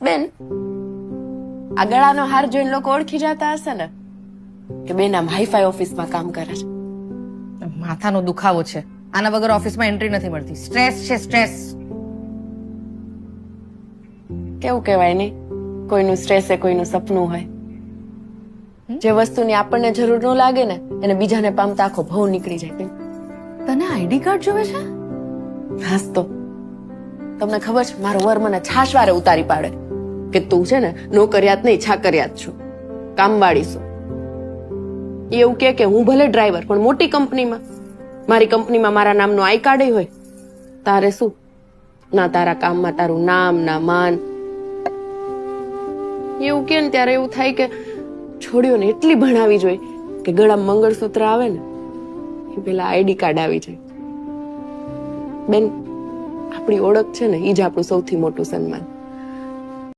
બેન, આ ગળાનો હાર જોઈને લોકો ઓળખી જતા હશે ને કે બેન આમ હાઈફાઈ ઓફિસમાં કામ કરે છે. માથાનો દુખાવો છે. આના વગર ઓફિસમાં એન્ટ્રી નથી મળતી. સ્ટ્રેસ છે, સ્ટ્રેસ. કેવું કહેવાય નહીં, કોઈનું સ્ટ્રેસ એ કોઈનું સપનું હોય. જે વસ્તુની આપણને જરૂર ન લાગે ને એને બીજાને પામતા આખો ભવ નીકળી જાય. બેન, તને આઈડી કાર્ડ જોવે છે? હાસ તો તમને ખબર છે, મારો વર મને છાશવારે ઉતારી પાડે કે તું છે ને નોકરિયાત નહીં છાકરિયાત છું, કામવાળી છું. એવું કે હું ભલે ડ્રાઈવર પણ મોટી કંપનીમાં, મારી કંપનીમાં મારા નામનું આઈ કાર્ડ હોય. તારે શું, ના તારા કામમાં તારું નામ ના માન. એવું કે ને ત્યારે એવું થાય કે છોડીઓને એટલી ભણાવી જોઈએ કે ગળામાં મંગળસૂત્ર આવે ને એ પેલા આઈડી કાર્ડ આવી જાય. બેન, આપણી ઓળખ છે ને એ જ આપણું સૌથી મોટું સન્માન.